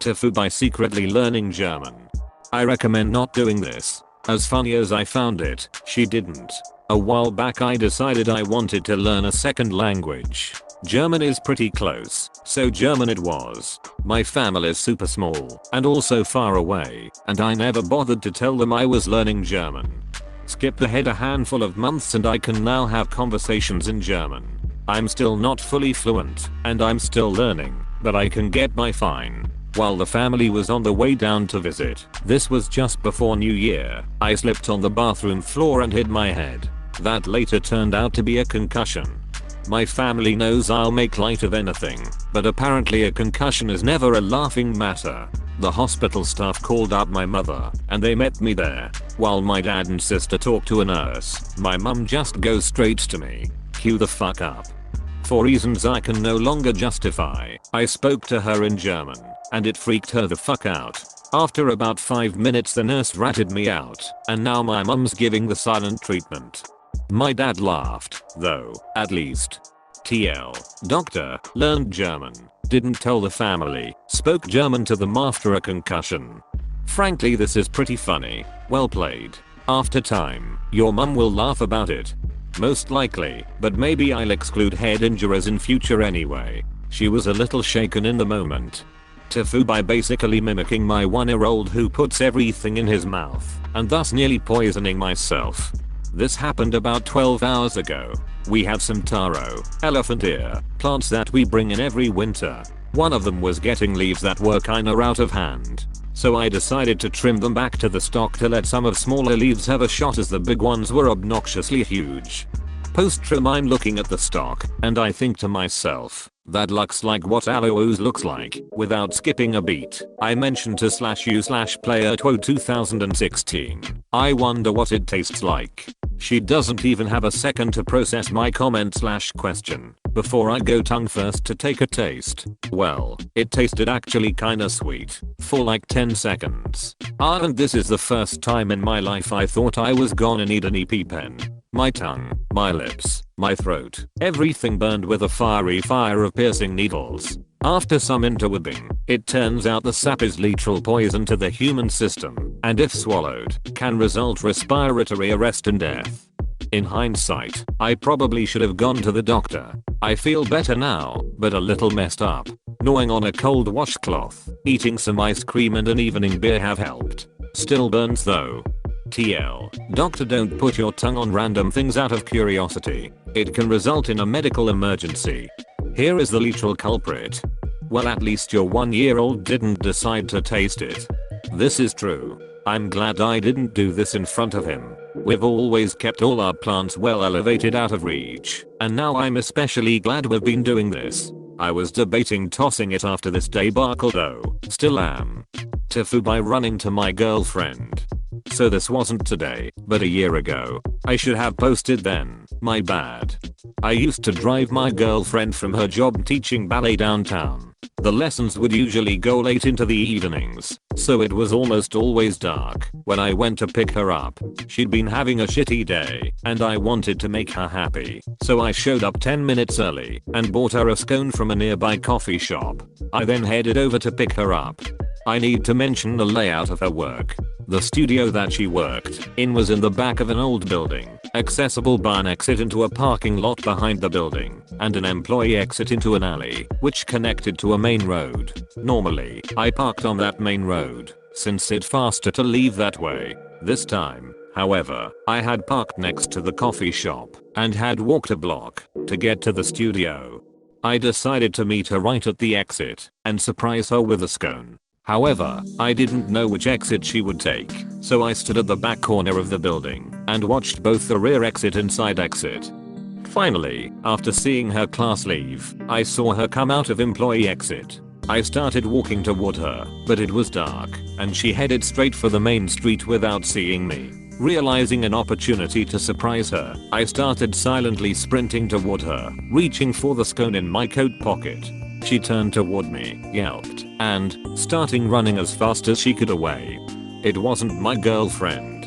TIFU by secretly learning German. I recommend not doing this. As funny as I found it, she didn't. A while back I decided I wanted to learn a second language. German is pretty close, so German it was. My family is super small and also far away, and I never bothered to tell them I was learning German. Skip ahead a handful of months and I can now have conversations in German. I'm still not fully fluent, and I'm still learning, but I can get by fine. While the family was on the way down to visit, this was just before New Year, I slipped on the bathroom floor and hit my head. That later turned out to be a concussion. My family knows I'll make light of anything, but apparently a concussion is never a laughing matter. The hospital staff called up my mother, and they met me there. While my dad and sister talked to a nurse, my mum just goes straight to me. Cue the fuck up. For reasons I can no longer justify, I spoke to her in German, and it freaked her the fuck out. After about 5 minutes the nurse ratted me out, and now my mum's giving the silent treatment. My dad laughed, though, at least. TL. Doctor, learned German, didn't tell the family, spoke German to them after a concussion. Frankly this is pretty funny. Well played. After time, your mum will laugh about it. Most likely, but maybe I'll exclude head injuries in future anyway. She was a little shaken in the moment. TIFU by basically mimicking my 1-year-old who puts everything in his mouth, and thus nearly poisoning myself. This happened about 12 hours ago. We have some taro, elephant ear, plants that we bring in every winter. One of them was getting leaves that were kinda out of hand. So I decided to trim them back to the stock to let some of smaller leaves have a shot as the big ones were obnoxiously huge. Post trim I'm looking at the stock, and I think to myself, that looks like what aloes looks like, without skipping a beat. I mentioned to /u/player 2016. I wonder what it tastes like. She doesn't even have a second to process my comment/question, before I go tongue first to take a taste. Well, it tasted actually kinda sweet, for like 10 seconds. And this is the first time in my life I thought I was gonna need an EpiPen. My tongue, my lips, my throat, everything burned with a fiery fire of piercing needles. After some interwebbing, it turns out the sap is lethal poison to the human system, and if swallowed, can result respiratory arrest and death. In hindsight, I probably should have gone to the doctor. I feel better now, but a little messed up. Gnawing on a cold washcloth, eating some ice cream and an evening beer have helped. Still burns though. TL. Doctor, don't put your tongue on random things out of curiosity. It can result in a medical emergency. Here is the literal culprit. Well, at least your 1-year-old didn't decide to taste it. This is true. I'm glad I didn't do this in front of him. We've always kept all our plants well elevated out of reach, and now I'm especially glad we've been doing this. I was debating tossing it after this debacle though, still am. TIFU by running to my girlfriend. So this wasn't today, but a year ago. I should have posted then, my bad. I used to drive my girlfriend from her job teaching ballet downtown. The lessons would usually go late into the evenings, so it was almost always dark when I went to pick her up. She'd been having a shitty day, and I wanted to make her happy, so I showed up 10 minutes early and bought her a scone from a nearby coffee shop. I then headed over to pick her up. I need to mention the layout of her work. The studio that she worked in was in the back of an old building, accessible by an exit into a parking lot behind the building, and an employee exit into an alley, which connected to a main road. Normally, I parked on that main road, since it's faster to leave that way. This time, however, I had parked next to the coffee shop, and had walked a block to get to the studio. I decided to meet her right at the exit, and surprise her with a scone. However, I didn't know which exit she would take, so I stood at the back corner of the building and watched both the rear exit and side exit. Finally, after seeing her class leave, I saw her come out of employee exit. I started walking toward her, but it was dark, and she headed straight for the main street without seeing me. Realizing an opportunity to surprise her, I started silently sprinting toward her, reaching for the scone in my coat pocket. She turned toward me, yelped, and, starting running as fast as she could away. It wasn't my girlfriend.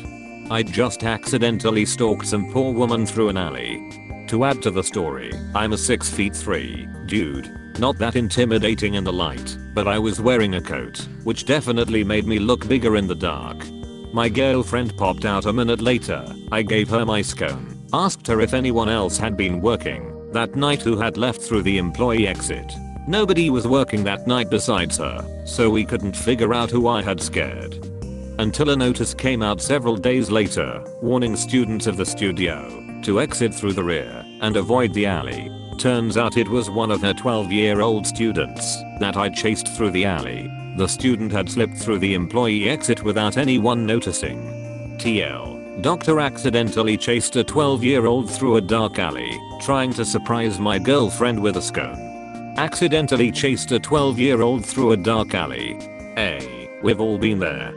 I just accidentally stalked some poor woman through an alley. To add to the story, I'm a 6'3" dude. Not that intimidating in the light, but I was wearing a coat, which definitely made me look bigger in the dark. My girlfriend popped out a minute later. I gave her my scone, asked her if anyone else had been working that night who had left through the employee exit. Nobody was working that night besides her, so we couldn't figure out who I had scared. Until a notice came out several days later, warning students of the studio to exit through the rear and avoid the alley. Turns out it was one of her 12-year-old students that I chased through the alley. The student had slipped through the employee exit without anyone noticing. TL. Doctor accidentally chased a 12-year-old through a dark alley, trying to surprise my girlfriend with a scone. Accidentally chased a 12-year-old through a dark alley. We've all been there.